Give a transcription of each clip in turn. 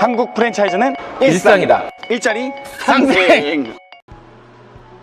한국 프랜차이즈는 일상이다. 일자리 상생.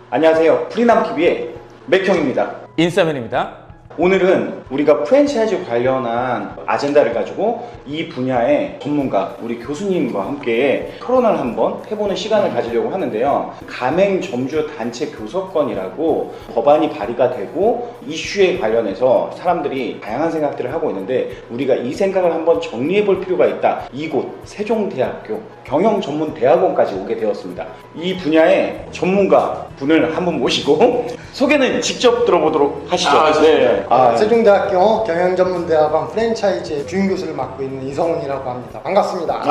안녕하세요. 프리남TV의 맥형입니다. 인싸맨입니다. 오늘은 우리가 프랜차이즈 관련한 아젠다를 가지고 이 분야의 전문가, 우리 교수님과 함께 토론을 한번 해보는 시간을 가지려고 하는데요. 가맹점주 단체 교섭권이라고 법안이 발의가 되고 이슈에 관련해서 사람들이 다양한 생각들을 하고 있는데 우리가 이 생각을 한번 정리해 볼 필요가 있다. 이곳 세종대학교 경영전문대학원까지 오게 되었습니다. 이 분야의 전문가 분을 한번 모시고 소개는 직접 들어보도록 하시죠. 네. 세종대학교 경영전문대학원 프랜차이즈 주임교수를 맡고 있는 이성훈이라고 합니다. 반갑습니다.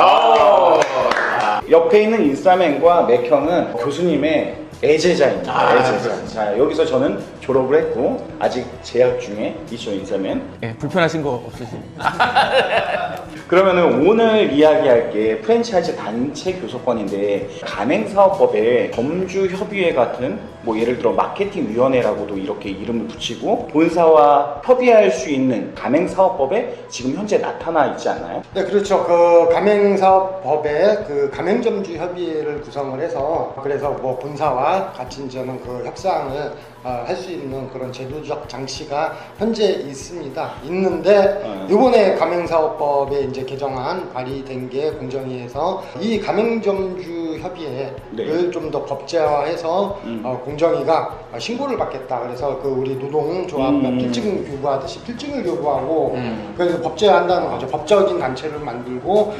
옆에 있는 인싸맨과 맥형은 교수님의 애제자입니다. 애제자. 그렇죠. 자, 여기서 저는 졸업을 했고 아직 재학 중에 있죠, 인싸맨. 네, 불편하신 거 없으십니까? 그러면은 오늘 이야기할 게 프랜차이즈 단체 교섭권인데 가맹사업법에 점주협의회 같은 뭐 예를 들어 마케팅위원회라고도 이렇게 이름을 붙이고 본사와 협의할 수 있는 가맹사업법에 지금 현재 나타나 있지 않나요? 네, 그렇죠. 그 가맹사업법에 그 가맹점주협의회를 구성을 해서 그래서 뭐 본사와 같이 이제는 그 협상을 할 수 있는 그런 제도적 장치가 현재 있습니다. 있는데 이번에 가맹사업법에 이제 개정안 발의된 게 공정위에서 이 가맹점주협의회를 네. 좀 더 법제화해서 공정위가 신고를 받겠다. 그래서 그 우리 노동조합과 필증 요구하듯이 필증을 요구하고 그래서 법제화한다는 거죠. 법적인 단체를 만들고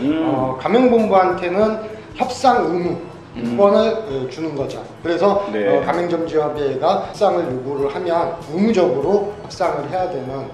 가맹본부한테는 협상 의무 권을 주는 거죠. 그래서 네. 가맹점주협의회가 협상을 요구를 하면 의무적으로 협상을 해야 되는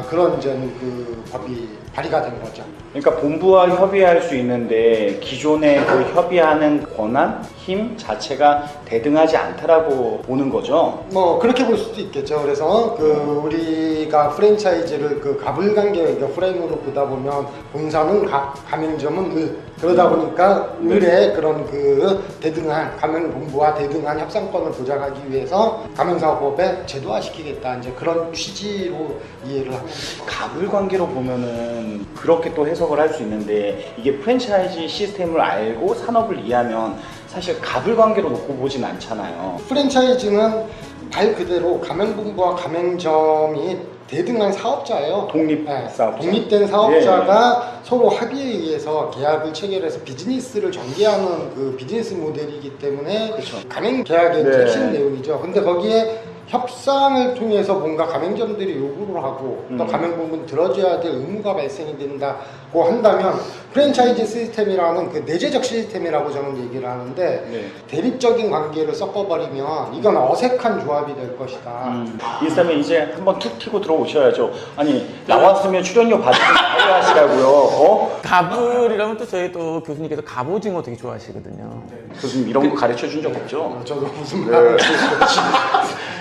그런 이제 그 법이 발의가 된 거죠. 그러니까 본부와 협의할 수 있는데 기존의 그 협의하는 권한, 힘 자체가 대등하지 않다라고 보는 거죠. 뭐 그렇게 볼 수도 있겠죠. 그래서 그 우리가 프랜차이즈를 그 가불관계 프레임으로 보다 보면 본사는 가맹점은 을 그러다 보니까 을의 그런 그 대등한 가맹본부와 대등한 협상권을 보장하기 위해서 가맹사업법에 제도화시키겠다 이제 그런 취지로 이해를 합니다. 가불관계로 보면은 그렇게 또 해석을 할 수 있는데 이게 프랜차이즈 시스템을 알고 산업을 이해하면 사실 가불관계로 놓고 보진 않잖아요. 프랜차이즈는 말 그대로 가맹본부와 가맹점이 대등한 사업자예요. 독립사업자. 독립된 사업자가 서로 합의에 의해서 계약을 체결해서 비즈니스를 전개하는 그 비즈니스 모델이기 때문에 그쵸. 가맹 계약의 네. 핵심 내용이죠. 근데 거기에 협상을 통해서 뭔가 가맹점들이 요구를 하고 또 가맹본부는 들어줘야 될 의무가 발생이 된다고 한다면 프랜차이즈 시스템이라는 그 내재적 시스템이라고 저는 얘기를 하는데 네. 대립적인 관계를 섞어버리면 이건 어색한 조합이 될 것이다. 인스타면 이제 한번 툭 튀고 들어오셔야죠. 아니 나왔으면 출연료 받으면 바로 하시라고요. 어? 가불이라면 또 저희 또 교수님께서 갑오징어 되게 좋아하시거든요. 교수님 이런 거 가르쳐 준 적 없죠? 저도 무슨 말을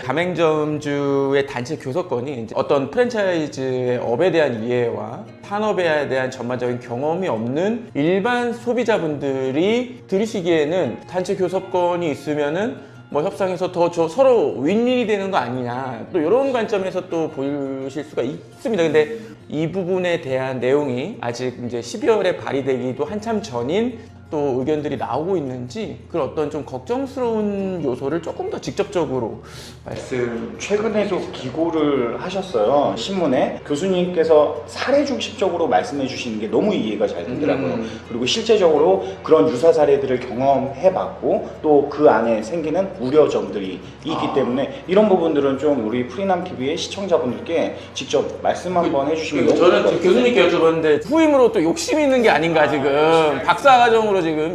가맹점주의 단체 교섭권이 이제 어떤 프랜차이즈의 업에 대한 이해와 판업에 대한 전반적인 경험이 없는 일반 소비자분들이 들으시기에는 단체 교섭권이 있으면은 뭐 협상에서 더 서로 윈윈이 되는 거 아니냐 또 이런 관점에서 또 보실 수가 있습니다. 근데 이 부분에 대한 내용이 아직 이제 12월에 발의되기도 한참 전인 또 의견들이 나오고 있는지 그런 어떤 좀 걱정스러운 요소를 조금 더 직접적으로 말씀. 최근에도 기고를 하셨어요. 신문에 교수님께서 사례 중심적으로 말씀해 주시는 게 너무 이해가 잘 되더라고요. 그리고 실제적으로 그런 유사 사례들을 경험해 봤고 또 그 안에 생기는 우려점들이 있기 때문에 이런 부분들은 좀 우리 프리남TV의 시청자분들께 직접 말씀 한번 해주시면 너무 저는 좋을 것 지금 교수님께 여쭤봤는데 후임으로 또 욕심 있는 게 아닌가 지금 박사과정으로 지금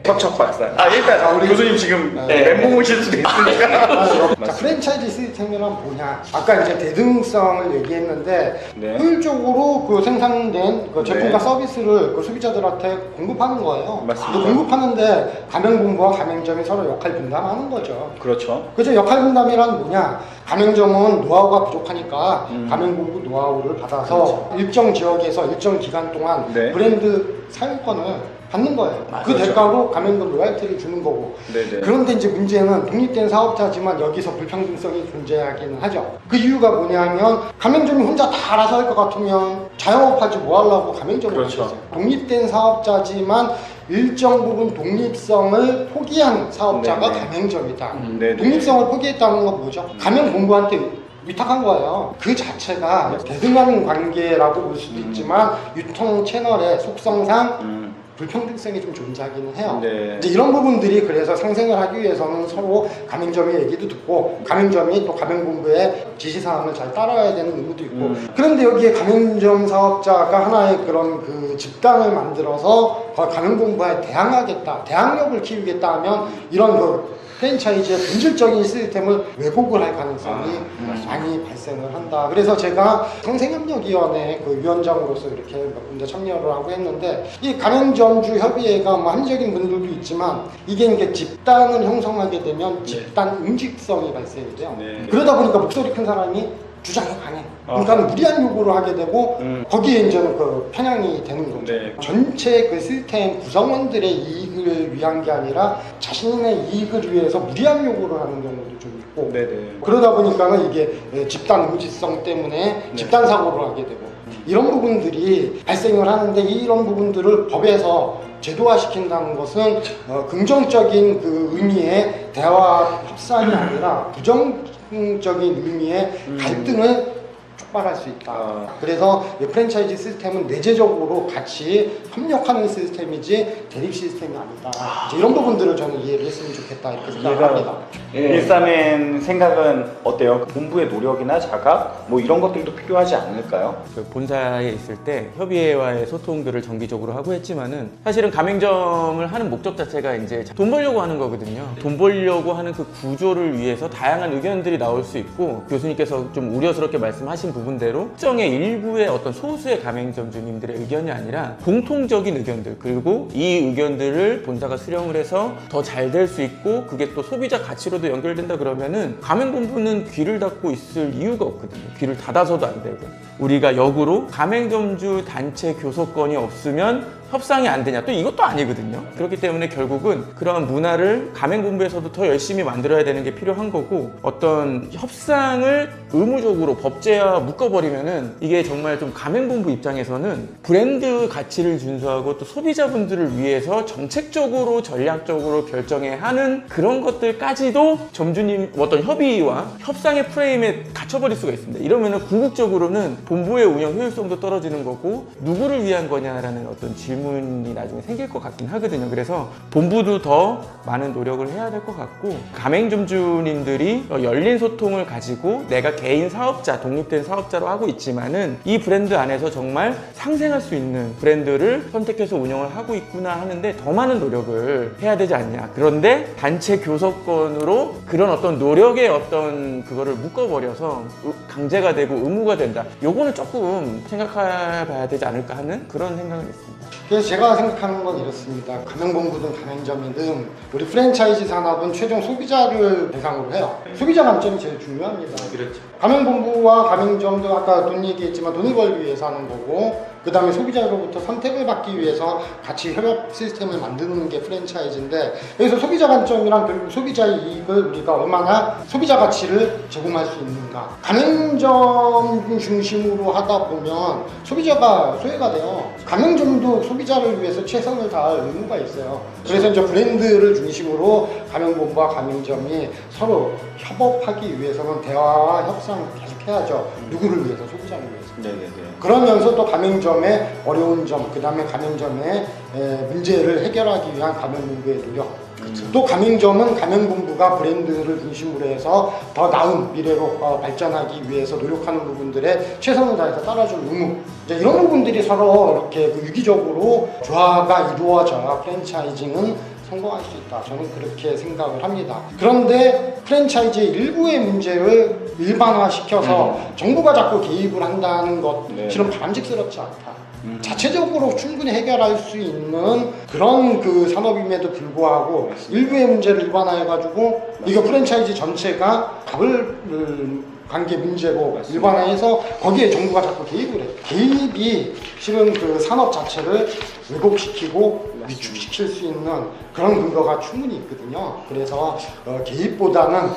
척척 박사. 일단 우리 교수님 지금 멘붕 오실 수도 있으니까. 자, 프랜차이즈 시스템이란 뭐냐? 아까 이제 대등성을 얘기했는데 네. 효율적으로 그 생산된 그 제품과 네. 서비스를 그 소비자들한테 공급하는 거예요. 맞습니다. 근데 공급하는데 가맹본부와 가맹점이 서로 역할 분담하는 거죠. 그렇죠. 그죠? 역할 분담이란 뭐냐? 가맹점은 노하우가 부족하니까 가맹본부 노하우를 받아서 그렇죠. 일정 지역에서 일정 기간 동안 네. 브랜드 사용권을 받는 거예요. 그 그렇죠. 대가로 가맹점 로얄티를 주는 거고. 네네. 그런데 이제 문제는 독립된 사업자지만 여기서 불평등성이 존재하기는 하죠. 그 이유가 뭐냐면 가맹점이 혼자 다 알아서 할 것 같으면 자영업하지 뭐 하려고 가맹점을 그렇죠. 하겠어요. 독립된 사업자지만 일정 부분 독립성을 포기한 사업자가 네네. 가맹점이다. 네네. 독립성을 포기했다는 건 뭐죠? 가맹본부한테 위탁한 거예요. 그 자체가 대등한 관계라고 볼 수도 있지만 유통 채널의 속성상 불평등성이 좀 존재하기는 해요. 네. 이제 이런 부분들이 그래서 상생을 하기 위해서는 서로 가맹점의 얘기도 듣고 가맹점이 또 가맹본부의 지시사항을 잘 따라야 되는 의무도 있고 그런데 여기에 가맹점 사업자가 하나의 그런 그 집단을 만들어서 가맹본부에 대항하겠다, 대항력을 키우겠다 하면 이런 그 프랜차이즈의 본질적인 시스템을 왜곡을 할 가능성이 많이 발생을 한다. 그래서 제가 상생협력위원회 그 위원장으로서 이렇게 몇 군데 참여를 하고 했는데 이 가맹점주 협의회가 뭐 합리적인 분들도 있지만 이게 집단을 형성하게 되면 집단 응집성이 발생이 돼요. 네. 그러다 보니까 목소리 큰 사람이 주장이 강해. 그러니까 무리한 요구를 하게 되고 거기에 이제는 그 편향이 되는 거죠. 네. 전체 그 시스템 구성원들의 이익을 위한 게 아니라 자신의 이익을 위해서 무리한 요구를 하는 경우도 좀 있고 네네. 그러다 보니까는 이게 집단 의무지성 때문에 집단 사고를 하게 되고 이런 부분들이 발생을 하는데 이런 부분들을 법에서 제도화시킨다는 것은 긍정적인 그 의미의 대화 협상이 아니라 부정적인 의미의 갈등을 촉발할 수 있다. 그래서 이 프랜차이즈 시스템은 내재적으로 같이 협력하는 시스템이지 대립 시스템이 아니다. 이제 이런 부분들을 저는 이해를 했으면 좋겠다 이렇게 생각합니다. 일삼의 생각은 어때요? 본부의 노력이나 자각 뭐 이런 것들도 필요하지 않을까요? 그 본사에 있을 때 협의회와의 소통들을 정기적으로 하고 했지만은 사실은 가맹점을 하는 목적 자체가 이제 돈 벌려고 하는 거거든요. 돈 벌려고 하는 그 구조를 위해서 다양한 의견들이 나올 수 있고 교수님께서 좀 우려스럽게 말씀하신 부분대로 특정의 일부의 어떤 소수의 가맹점주님들의 의견이 아니라 공통적인 의견들 그리고 이 의견들을 본사가 수렴을 해서 더 잘 될 수 있고 그게 또 소비자 가치로도 연결된다 그러면은 가맹본부는 귀를 닫고 있을 이유가 없거든요. 귀를 닫아서도 안 되고 우리가 역으로 가맹점주 단체 교섭권이 없으면 협상이 안 되냐 또 이것도 아니거든요. 그렇기 때문에 결국은 그런 문화를 가맹본부에서도 더 열심히 만들어야 되는 게 필요한 거고 어떤 협상을 의무적으로 법제화 묶어버리면은 이게 정말 좀 가맹본부 입장에서는 브랜드 가치를 준수하고 또 소비자분들을 위해서 정책적으로 전략적으로 결정해야 하는 그런 것들까지도 점주님 어떤 협의와 협상의 프레임에 갇혀버릴 수가 있습니다. 이러면은 궁극적으로는 본부의 운영 효율성도 떨어지는 거고 누구를 위한 거냐라는 어떤 질문이 나중에 생길 것 같긴 하거든요. 그래서 본부도 더 많은 노력을 해야 될 것 같고 가맹점주님들이 열린 소통을 가지고 내가 개인 사업자, 독립된 사업자로 하고 있지만은 이 브랜드 안에서 정말 상생할 수 있는 브랜드를 선택해서 운영을 하고 있구나 하는데 더 많은 노력을 해야 되지 않냐. 그런데 단체 교섭권으로 그런 어떤 노력의 어떤 그거를 묶어버려서 강제가 되고 의무가 된다. 요거는 조금 생각해 봐야 되지 않을까 하는 그런 생각은 있습니다. 그래서 제가 생각하는 건 이렇습니다. 가맹본부든 가맹점이든 우리 프랜차이즈 산업은 최종 소비자를 대상으로 해요. 소비자 관점이 제일 중요합니다. 그렇죠. 가맹본부와 가맹점도 아까 돈 얘기했지만 돈을 벌기 위해서 하는 거고 그 다음에 소비자로부터 선택을 받기 위해서 같이 협업 시스템을 만드는 게 프랜차이즈인데 여기서 소비자 관점이란 결국 소비자의 이익을 우리가 얼마나 소비자 가치를 제공할 수 있는가. 가맹점 중심으로 하다 보면 소비자가 소외가 돼요. 가맹점도 소비자를 위해서 최선을 다할 의무가 있어요. 그래서 이제 브랜드를 중심으로 가맹본부와 가맹점이 서로 협업하기 위해서는 대화와 협상을 계속 해야죠. 누구를 위해서? 소비자를 위해서. 네네네. 그러면서 또 가맹점의 어려운 점, 그 다음에 가맹점의 문제를 해결하기 위한 가맹본부의 노력. 또 가맹점은 가맹본부가 브랜드를 중심으로 해서 더 나은 미래로 발전하기 위해서 노력하는 부분들에 최선을 다해서 따라줄 의무. 이제 이런 부분들이 서로 이렇게 유기적으로 조화가 이루어져야 프랜차이징은 성공할 수 있다. 저는 그렇게 생각을 합니다. 그런데 프랜차이즈의 일부의 문제를 일반화시켜서 정부가 자꾸 개입을 한다는 것 실은 바람직스럽지 않다. 자체적으로 충분히 해결할 수 있는 그런 그 산업임에도 불구하고 일부의 문제를 일반화해가지고 이거 프랜차이즈 전체가 관계 문제고 맞습니다. 일반화해서 거기에 정부가 자꾸 개입을 해요. 개입이 실은 그 산업 자체를 왜곡시키고 위축시킬 수 있는 그런 근거가 충분히 있거든요. 그래서 개입보다는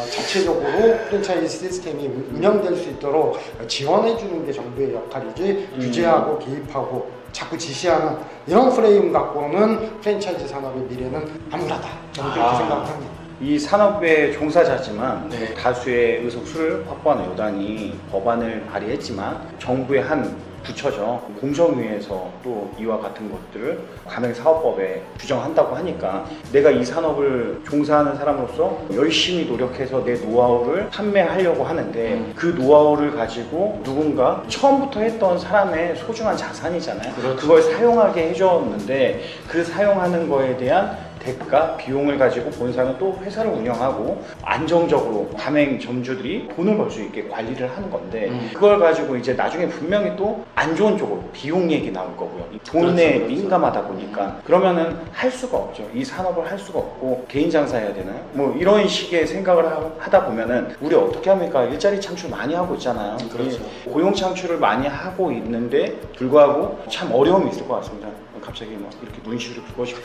자체적으로 프랜차이즈 시스템이 운영될 수 있도록 지원해 주는 게 정부의 역할이지 규제하고 개입하고 자꾸 지시하는 이런 프레임 갖고는 프랜차이즈 산업의 미래는 암울하다. 저는 그렇게 생각을 합니다. 이 산업의 종사자지만 네. 다수의 의석수를 확보하는 여당이 법안을 발의했지만 정부의 한 부처죠. 공정위에서 또 이와 같은 것들을 가맹사업법에 규정한다고 하니까 내가 이 산업을 종사하는 사람으로서 열심히 노력해서 내 노하우를 판매하려고 하는데 그 노하우를 가지고 누군가 처음부터 했던 사람의 소중한 자산이잖아요. 그렇죠. 그걸 사용하게 해줬는데 그 사용하는 거에 대한 대가, 비용을 가지고 본사는 또 회사를 운영하고 안정적으로 가맹점주들이 돈을 벌 수 있게 관리를 하는 건데 그걸 가지고 이제 나중에 분명히 또 안 좋은 쪽으로 비용 얘기 나올 거고요. 돈에 그렇죠. 민감하다 보니까 그러면은 할 수가 없죠. 이 산업을 할 수가 없고 개인 장사해야 되나요? 뭐 이런 식의 생각을 하다 보면은 우리 어떻게 합니까? 일자리 창출 많이 하고 있잖아요. 그렇죠. 이 고용 창출을 많이 하고 있는데 불구하고 참 어려움이 있을 것 같습니다. 갑자기 막 이렇게 눈시울을 붉어지고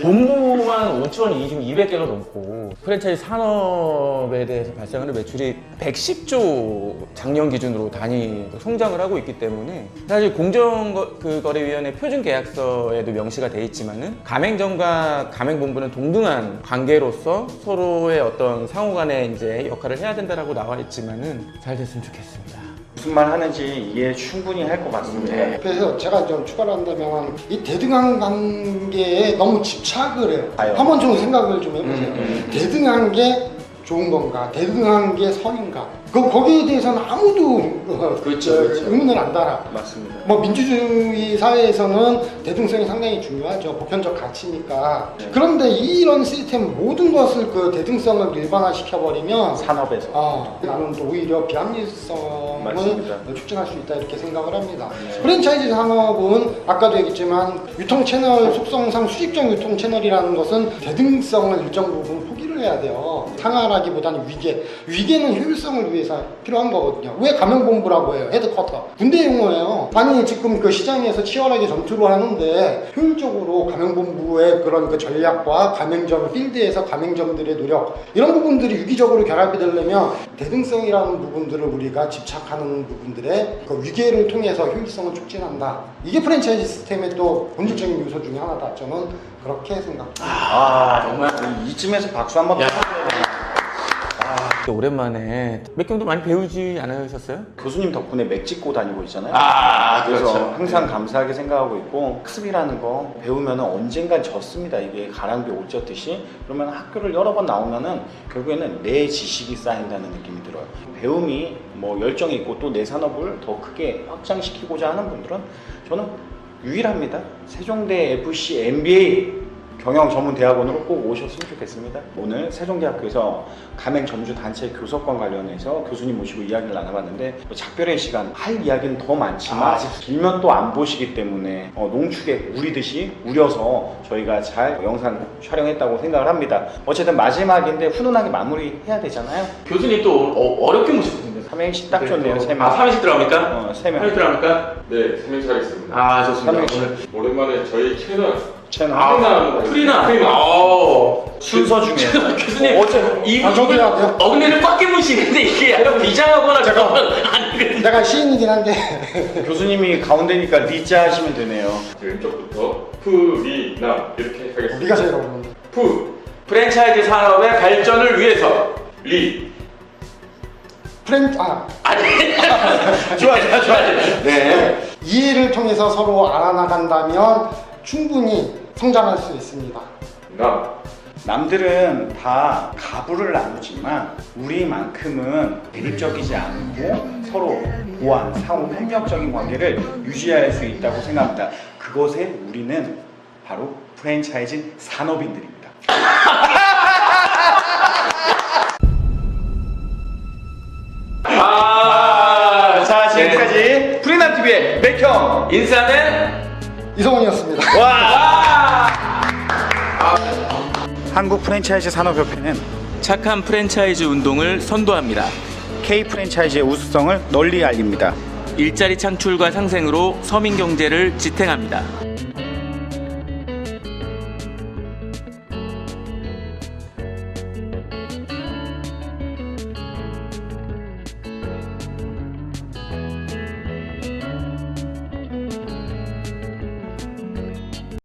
본부만 5천이 지금 200개가 넘고 프랜차이즈 산업에 대해서 발생하는 매출이 110조 작년 기준으로 단위 성장을 하고 있기 때문에 사실 공정거래위원회 표준계약서에도 명시가 돼 있지만은 가맹점과 가맹본부는 동등한 관계로서 서로의 어떤 상호간의 이제 역할을 해야 된다라고 나와 있지만은 잘 됐으면 좋겠습니다. 무슨 말 하는지 이해 충분히 할 것 같습니다. 그래서 제가 좀 추가를 한다면 이 대등한 관계에 너무 집착을 해요. 아유. 한번 좀 생각을 좀 해보세요. 대등한 게 좋은 건가? 대등한 게 선인가? 거기에 대해서는 아무도 그렇죠. 의문을 안 달아. 맞습니다. 뭐 민주주의 사회에서는 대등성이 상당히 중요하죠. 보편적 가치니까. 네. 그런데 이런 시스템 모든 것을 그 대등성을 일반화시켜버리면 산업에서 나는 또 오히려 비합리성을 맞습니다. 촉진할 수 있다 이렇게 생각을 합니다. 프랜차이즈 산업은 아까도 얘기했지만 유통 채널 속성상 수직적 유통 채널이라는 것은 대등성을 일정 부분 포기를 해야 돼요. 상하라기보다는 위계는 효율성을 위해서 필요한 거거든요. 왜 가맹본부라고 해요? 헤드쿼터. 군대 용어예요. 아니 지금 그 시장에서 치열하게 전투를 하는데 효율적으로 가맹본부의 그런 그 전략과 가맹점 필드에서 가맹점들의 노력 이런 부분들이 유기적으로 결합이 되려면 대등성이라는 부분들을 우리가 집착하는 부분들의 그 위계를 통해서 효율성을 촉진한다. 이게 프랜차이즈 시스템의 또 본질적인 요소 중에 하나다. 저는 그렇게 생각합니다. 정말 이쯤에서 박수 한번 야. 오랜만에 맥경도 많이 배우지 않으셨어요? 교수님 덕분에 맥 찍고 다니고 있잖아요. 그렇죠. 그래서 항상 감사하게 생각하고 있고 학습이라는 거 배우면 언젠간 졌습니다. 이게 가랑비에 옷 젖듯이. 그러면 학교를 여러 번 나오면은 결국에는 내 지식이 쌓인다는 느낌이 들어요. 배움이 뭐 열정이 있고 또 내 산업을 더 크게 확장시키고자 하는 분들은 저는 유일합니다. 세종대 FC MBA 경영전문대학원으로 꼭 오셨으면 좋겠습니다. 오늘 세종대학교에서 가맹점주단체 교섭권 관련해서 교수님 모시고 이야기를 나눠봤는데 작별의 시간 할 이야기는 더 많지만 길면 또 안 보시기 때문에 농축에 우리듯이 우려서 저희가 잘 영상 촬영했다고 생각을 합니다. 어쨌든 마지막인데 훈훈하게 마무리해야 되잖아요. 교수님 또 어렵게 모셨는데 삼행시 딱 좋네요. 세 명. 삼행시 들어갑니까? 세 명. 삼행시 들어갑니까? 네, 삼행시 하겠습니다. 좋습니다. 삼행시. 오랜만에 저희 채널 채널. 프리나. 순서 중에 교수님 어제 저도 해야 돼요. 어금니를 꽉 깨무시는데 이게 약간 비장하거나 잠깐만 아니 내가 시인이긴 한데 교수님이 가운데니까 리자 하시면 되네요. 왼쪽부터 프리나 이렇게 하겠습니다. 우리가 제일 어려운데. 프랜차이즈 산업의 발전을 위해서 리 좋아. 네. 이해를 통해서 서로 알아나간다면 충분히 성장할 수 있습니다. 나 남들은 다 가부를 나누지만 우리만큼은 대립적이지 않고 서로 보완, 상호 협력적인 관계를 유지할 수 있다고 생각합니다. 그것에 우리는 바로 프랜차이즈 산업인들입니다. 자, 지금까지 프리남TV의 맥형 인사는 이성훈이었습니다. 와! 한국 프랜차이즈 산업협회는 착한 프랜차이즈 운동을 선도합니다. K 프랜차이즈의 우수성을 널리 알립니다. 일자리 창출과 상생으로 서민 경제를 지탱합니다.